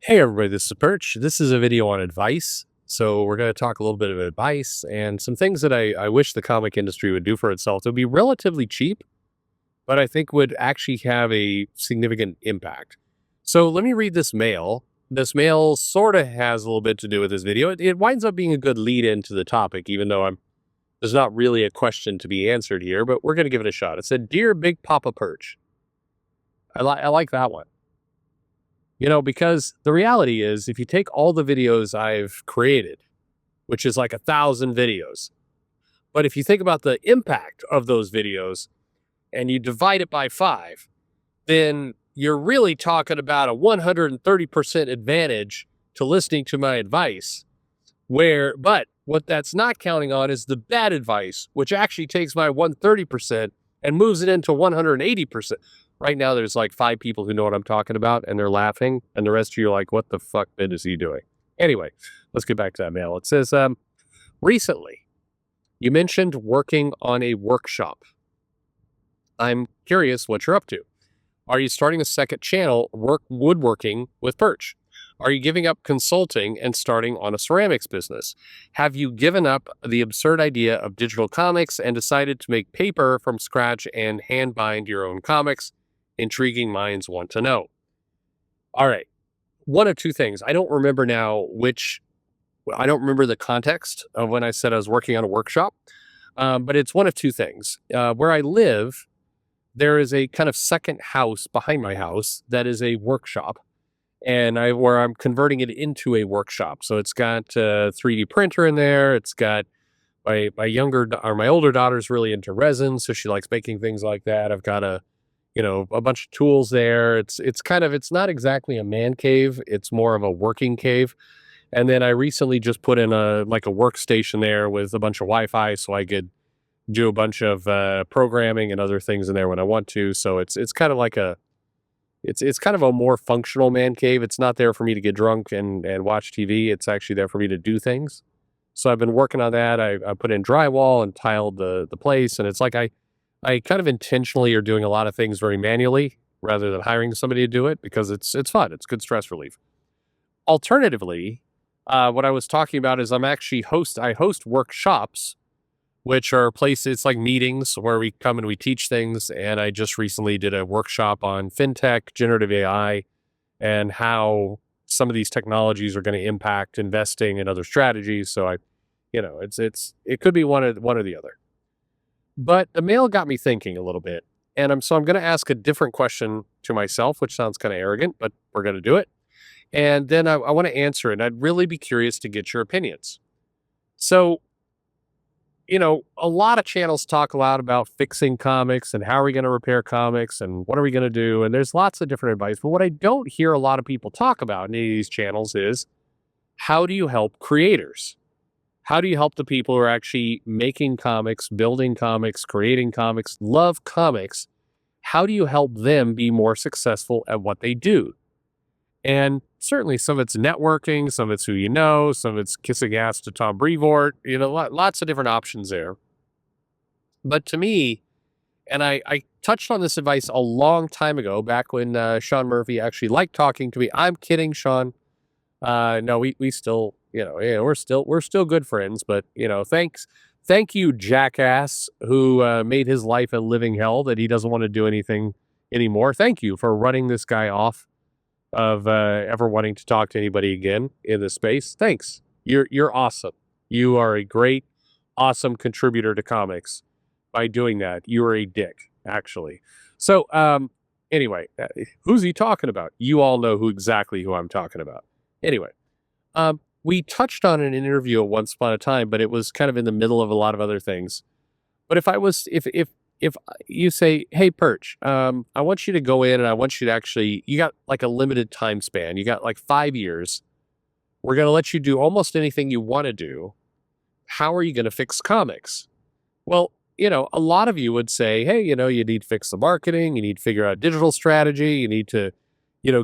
Hey everybody, this is Perch. This is a video on advice. So we're going to talk a little bit of advice and some things that I wish the comic industry would do for itself. It would be relatively cheap, but I think would actually have a significant impact. So let me read this mail. This mail sort of has a little bit to do with this video. It winds up being a good lead into the topic, even though there's not really a question to be answered here, but we're going to give it a shot. It said, "Dear Big Papa Perch." I like that one. Because the reality is, if you take all the videos I've created, which is like 1,000 videos, but if you think about the impact of those videos and you divide it by five, then you're really talking about a 130% advantage to listening to my advice. But what that's not counting on is the bad advice, which actually takes my 130% and moves it into 180%. Right now, there's like 5 people who know what I'm talking about, and they're laughing, and the rest of you are like, what the fuck is he doing? Anyway, let's get back to that mail. It says, recently, you mentioned working on a workshop. I'm curious what you're up to. Are you starting a second channel, woodworking with Perch? Are you giving up consulting and starting on a ceramics business? Have you given up the absurd idea of digital comics and decided to make paper from scratch and hand bind your own comics? Intriguing minds want to know. All right. One of two things. I don't remember now I don't remember the context of when I said I was working on a workshop, but it's one of two things. Where I live, there is a kind of second house behind my house that is a workshop, and where I'm converting it into a workshop. So it's got a 3D printer in there. It's got my older daughter's really into resin, so she likes making things like that. I've got a bunch of tools there. It's not exactly a man cave. It's more of a working cave. And then I recently just put in a workstation there with a bunch of Wi-Fi, so I could do a bunch of programming and other things in there when I want to. So it's kind of like it's kind of a more functional man cave. It's not there for me to get drunk and watch TV. It's actually there for me to do things. So I've been working on that. I put in drywall and tiled the place, and it's like I kind of intentionally are doing a lot of things very manually rather than hiring somebody to do it because it's fun. It's good stress relief. Alternatively, what I was talking about is I host workshops, which are places, it's like meetings where we come and we teach things. And I just recently did a workshop on fintech, generative AI, and how some of these technologies are going to impact investing and other strategies. So it could be one or the other. But the mail got me thinking a little bit. And I'm going to ask a different question to myself, which sounds kind of arrogant, but we're going to do it. And then I want to answer it. And I'd really be curious to get your opinions. So, a lot of channels talk a lot about fixing comics and how are we going to repair comics and what are we going to do? And there's lots of different advice. But what I don't hear a lot of people talk about in any of these channels is how do you help creators? How do you help the people who are actually making comics, building comics, creating comics, love comics? How do you help them be more successful at what they do? And certainly some of it's networking, some of it's who you know, some of it's kissing ass to Tom Brevoort, lots of different options there. But to me, and I touched on this advice a long time ago, back when Sean Murphy actually liked talking to me. I'm kidding, Sean. No, we still, yeah, we're still good friends, but thank you, jackass, who made his life a living hell that he doesn't want to do anything anymore. Thank you for running this guy off of ever wanting to talk to anybody again in this space. Thanks. You're awesome. You are a great, awesome contributor to comics by doing that. You are a dick, actually. So, anyway, who's he talking about? You all know exactly who I'm talking about. Anyway, we touched on an interview at once upon a time, but it was kind of in the middle of a lot of other things. But if you say, "Hey, Perch, I want you to go in and I want you to you got like a limited time span. You got like 5 years. We're going to let you do almost anything you want to do. How are you going to fix comics?" Well, a lot of you would say, "Hey, you need to fix the marketing. You need to figure out digital strategy. You need to,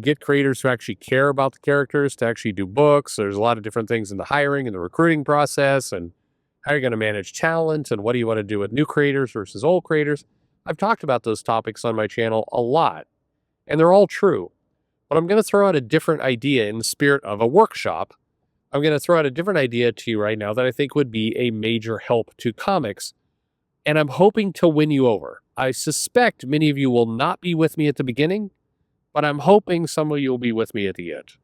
get creators who actually care about the characters to actually do books. There's a lot of different things in the hiring and the recruiting process and how you're going to manage talent and what do you want to do with new creators versus old creators." I've talked about those topics on my channel a lot, and they're all true. but I'm going to throw out a different idea in the spirit of a workshop. I'm going to throw out a different idea to you right now that I think would be a major help to comics. And I'm hoping to win you over. I suspect many of you will not be with me at the beginning, but I'm hoping some of you will be with me at the end.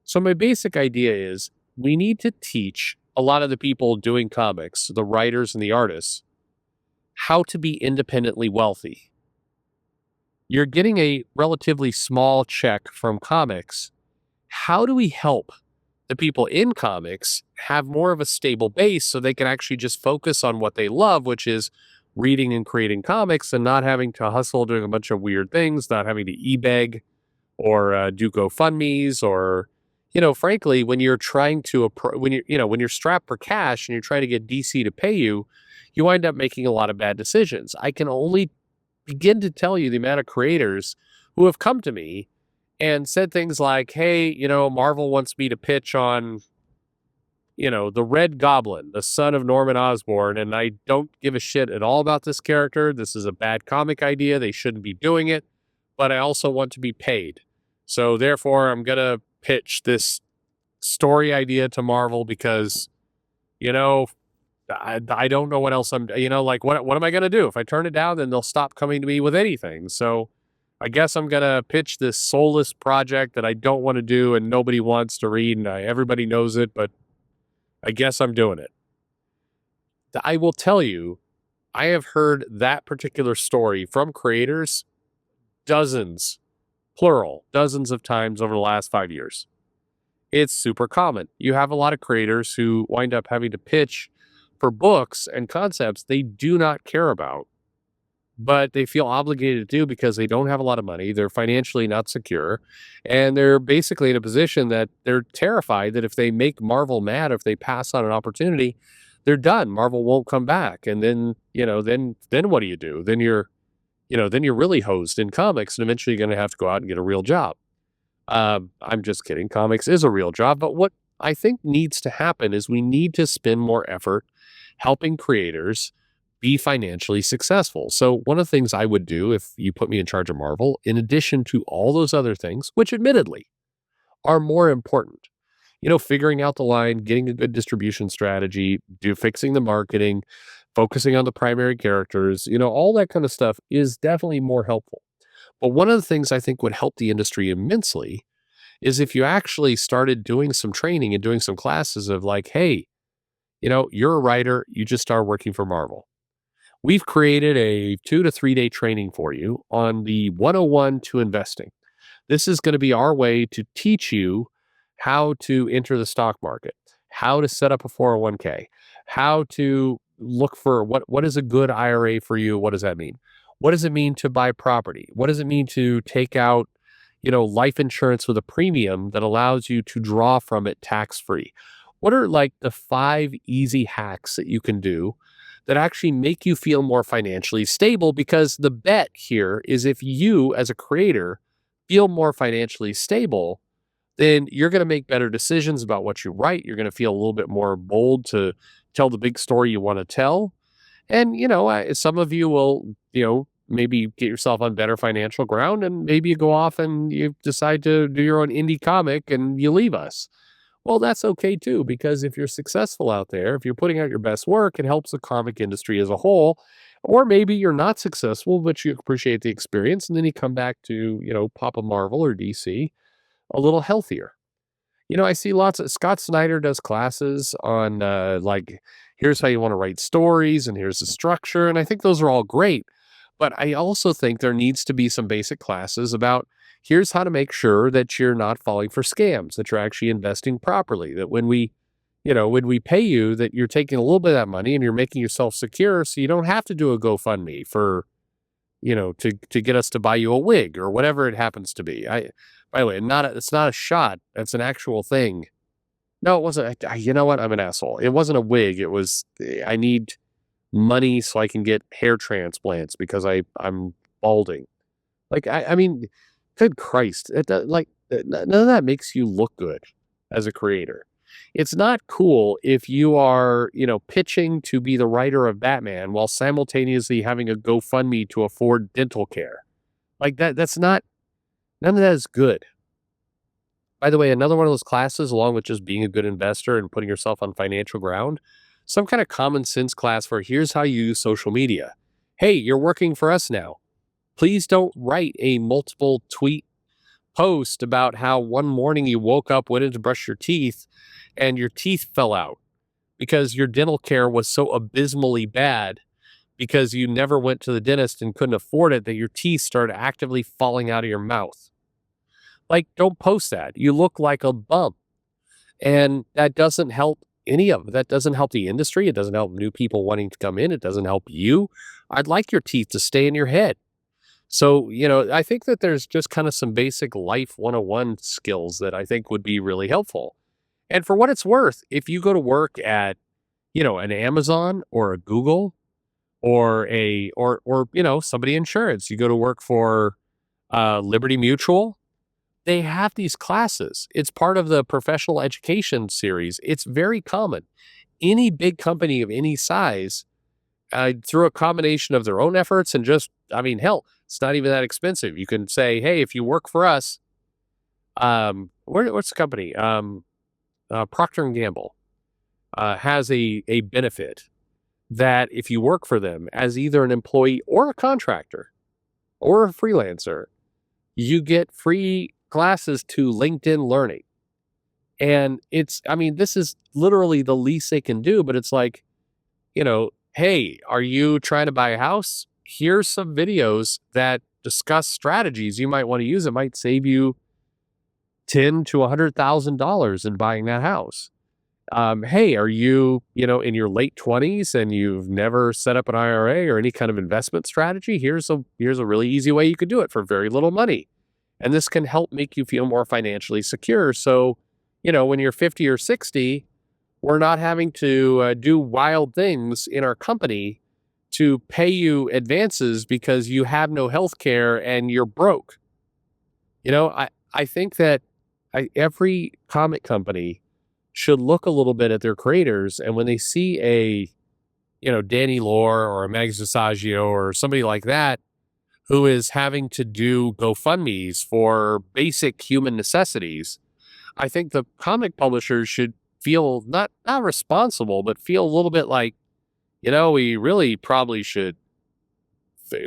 So, my basic idea is we need to teach a lot of the people doing comics, the writers and the artists, how to be independently wealthy. You're getting a relatively small check from comics. How do we help the people in comics have more of a stable base so they can actually just focus on what they love, which is reading and creating comics and not having to hustle doing a bunch of weird things, not having to e-beg or do GoFundMe's or, frankly, when you're trying to, when you're strapped for cash and you're trying to get DC to pay you, you wind up making a lot of bad decisions. I can only begin to tell you the amount of creators who have come to me and said things like, hey, Marvel wants me to pitch on, the Red Goblin, the son of Norman Osborn, and I don't give a shit at all about this character. This is a bad comic idea. They shouldn't be doing it, but I also want to be paid. So therefore, I'm going to pitch this story idea to Marvel because, I don't know what else what am I going to do? If I turn it down, then they'll stop coming to me with anything. So I guess I'm going to pitch this soulless project that I don't want to do and nobody wants to read and everybody knows it, but I guess I'm doing it. I will tell you, I have heard that particular story from creators dozens, plural, dozens of times over the last 5 years. It's super common. You have a lot of creators who wind up having to pitch for books and concepts they do not care about, but they feel obligated to do because they don't have a lot of money. They're financially not secure. And they're basically in a position that they're terrified that if they make Marvel mad, if they pass on an opportunity, they're done. Marvel won't come back. And then, then what do you do? Then you're really hosed in comics and eventually you're going to have to go out and get a real job. I'm just kidding. Comics is a real job. But what I think needs to happen is we need to spend more effort helping creators be financially successful. So one of the things I would do if you put me in charge of Marvel, in addition to all those other things, which admittedly are more important, figuring out the line, getting a good distribution strategy, fixing the marketing, focusing on the primary characters, all that kind of stuff is definitely more helpful. But one of the things I think would help the industry immensely is if you actually started doing some training and doing some classes of like, hey, you're a writer, you just started working for Marvel. We've created a 2 to 3 day training for you on the 101 to investing. This is going to be our way to teach you how to enter the stock market, how to set up a 401k, how to look for what is a good IRA for you. What does that mean? What does it mean to buy property? What does it mean to take out, life insurance with a premium that allows you to draw from it tax-free? What are like the 5 easy hacks that you can do that actually make you feel more financially stable? Because the bet here is if you as a creator feel more financially stable, then you're going to make better decisions about what you write. You're going to feel a little bit more bold to tell the big story you want to tell. And, some of you will, maybe get yourself on better financial ground and maybe you go off and you decide to do your own indie comic and you leave us. Well, that's okay too, because if you're successful out there, if you're putting out your best work, it helps the comic industry as a whole. Or maybe you're not successful, but you appreciate the experience and then you come back to, Papa Marvel or DC a little healthier. I see lots of Scott Snyder does classes on here's how you want to write stories and here's the structure. And I think those are all great. But I also think there needs to be some basic classes about here's how to make sure that you're not falling for scams, that you're actually investing properly, that when we pay you, that you're taking a little bit of that money and you're making yourself secure so you don't have to do a GoFundMe for, to get us to buy you a wig or whatever it happens to be. By the way, it's not a shot. That's an actual thing. No, it wasn't. You know what? I'm an asshole. It wasn't a wig. It was, I need money so I can get hair transplants because I'm balding. I mean, good Christ. None of that makes you look good as a creator. It's not cool if you are, pitching to be the writer of Batman while simultaneously having a GoFundMe to afford dental care. Like that's not, none of that is good. By the way, another one of those classes, along with just being a good investor and putting yourself on financial ground, some kind of common sense class for here's how you use social media. Hey, you're working for us now. Please don't write a multiple tweet post about how one morning you woke up, went in to brush your teeth, and your teeth fell out because your dental care was so abysmally bad because you never went to the dentist and couldn't afford it that your teeth started actively falling out of your mouth. Like, don't post that. You look like a bum. And that doesn't help any of it. That doesn't help the industry. It doesn't help new people wanting to come in. It doesn't help you. I'd like your teeth to stay in your head. So, I think that there's just kind of some basic life 101 skills that I think would be really helpful. And for what it's worth, if you go to work at, an Amazon or a Google or somebody insurance, you go to work for Liberty Mutual, they have these classes. It's part of the professional education series. It's very common. Any big company of any size, through a combination of their own efforts and just, hell, it's not even that expensive. You can say, hey, if you work for us, what's the company? Procter and Gamble has a benefit that if you work for them as either an employee or a contractor or a freelancer, you get free classes to LinkedIn Learning. And this is literally the least they can do, but it's like, hey, are you trying to buy a house? Here's some videos that discuss strategies you might want to use. It might save you $10,000 to $100,000 in buying that house. Hey, are you, in your late 20s and you've never set up an IRA or any kind of investment strategy? Here's a really easy way you could do it for very little money. And this can help make you feel more financially secure. So, when you're 50 or 60, we're not having to do wild things in our company to pay you advances because you have no health care and you're broke. I think that every comic company should look a little bit at their creators. And when they see Danny Lore or a Mags Visaggio or somebody like that, who is having to do GoFundMes for basic human necessities, I think the comic publishers should feel not responsible, but feel a little bit like, we really probably should,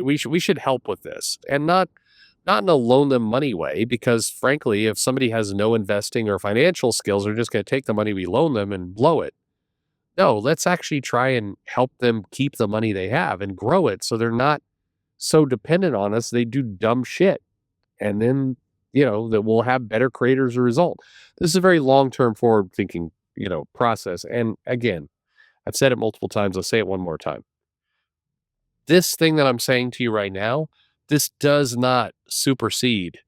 we should help with this, and not in a loan them money way, because frankly, if somebody has no investing or financial skills, they're just going to take the money we loan them and blow it. No, let's actually try and help them keep the money they have and grow it so they're not so dependent on us. They do dumb shit. And then, that we'll have better creators as a result. This is a very long-term forward thinking, process. And again, I've said it multiple times. I'll say it one more time. This thing that I'm saying to you right now, this does not supersede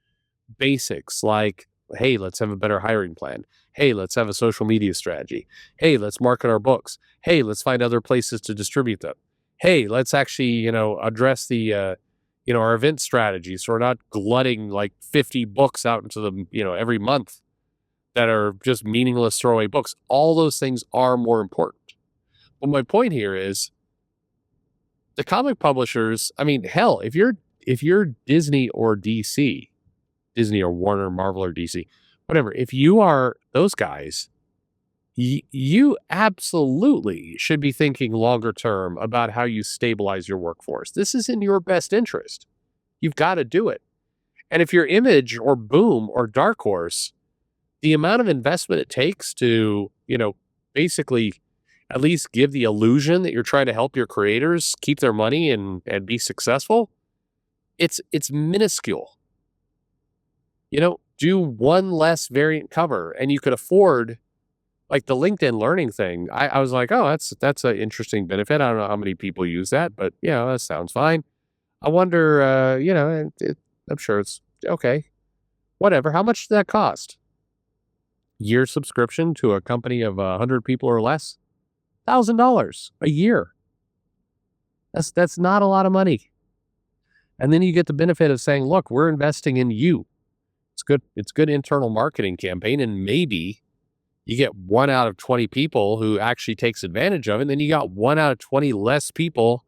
basics like, hey, let's have a better hiring plan. Hey, let's have a social media strategy. Hey, let's market our books. Hey, let's find other places to distribute them. Hey, let's actually, address the, our event strategy. So we're not glutting like 50 books out into the, every month that are just meaningless throwaway books. All those things are more important. But my point here is the comic publishers, hell, if you're Disney or DC, Disney or Warner, Marvel or DC, whatever, if you are those guys, you absolutely should be thinking longer term about how you stabilize your workforce. This is in your best interest. You've got to do it. And if you're Image or Boom or Dark Horse, the amount of investment it takes to, basically at least give the illusion that you're trying to help your creators keep their money and be successful, it's minuscule. Do one less variant cover and you could afford, like the LinkedIn Learning thing. I was like, oh, that's an interesting benefit. I don't know how many people use that, but that sounds fine. I wonder, I'm sure it's okay. Whatever. How much did that cost? Year subscription to a company of 100 people or less? $1,000 a year. That's not a lot of money. And then you get the benefit of saying, look, we're investing in you. It's good internal marketing campaign. And maybe you get 1 out of 20 people who actually takes advantage of it. And then you got 1 out of 20 less people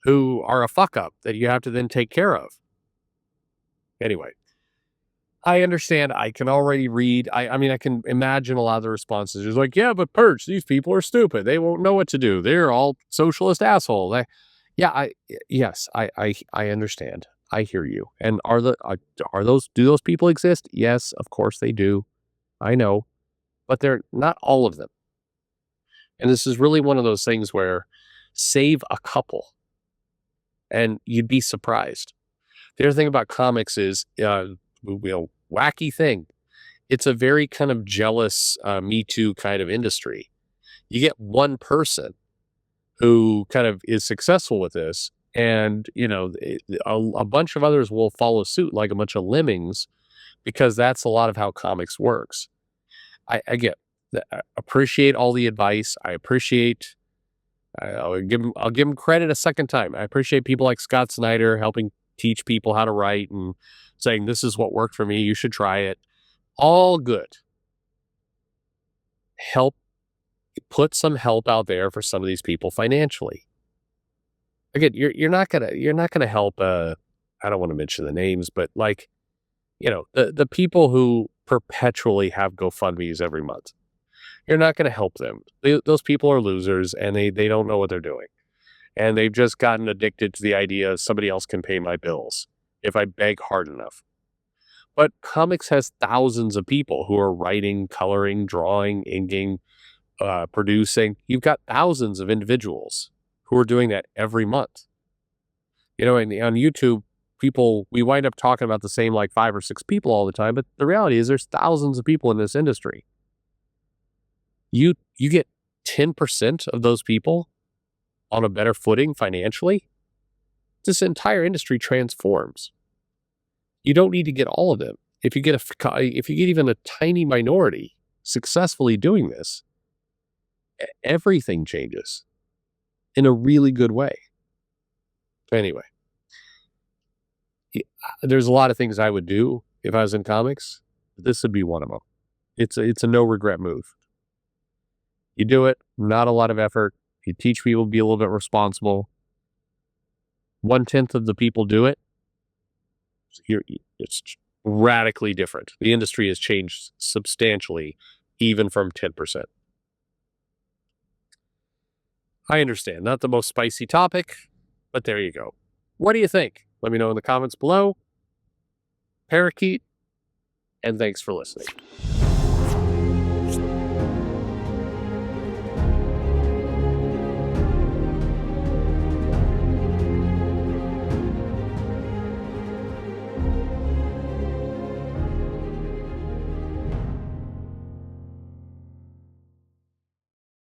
who are a fuck up that you have to then take care of. Anyway, I understand. I can already read. I mean, I can imagine a lot of the responses. It's like, yeah, but Perch, these people are stupid. They won't know what to do. They're all socialist assholes. Yeah, yes, I understand. I hear you. And are those do those people exist? Yes, of course they do. I know, but they're not all of them. And this is really one of those things where save a couple, and you'd be surprised. The other thing about comics is, wacky thing. It's a very kind of jealous, Me Too kind of industry. You get one person who kind of is successful with this, and a bunch of others will follow suit like a bunch of lemmings because that's a lot of how comics works. I get I appreciate all the advice. I appreciate. I'll give him credit a second time. I appreciate people like Scott Snyder helping teach people how to write and saying this is what worked for me. You should try it. All good. Help put some help out there for some of these people financially. Again, you're not gonna help. I don't want to mention the names, but like the people who perpetually have GoFundmes every month. You're not going to help them. Those people are losers, and they don't know what they're doing, and they've just gotten addicted to the idea somebody else can pay my bills if I beg hard enough. But comics has thousands of people who are writing, coloring, drawing, inking, producing. You've got thousands of individuals who are doing that every month. And on YouTube, we wind up talking about the same like 5 or 6 people all the time, but the reality is there's thousands of people in this industry. You get 10% of those people on a better footing financially, this entire industry transforms. You don't need to get all of them. If you get even a tiny minority successfully doing this, everything changes in a really good way. Anyway, there's a lot of things I would do if I was in comics. This would be one of them. It's a no regret move. You do it, not a lot of effort. You teach people to be a little bit responsible. 1/10 of the people do it. It's radically different. The industry has changed substantially, even from 10%. I understand, not the most spicy topic, but there you go. What do you think? Let me know in the comments below. Parakeet, and thanks for listening.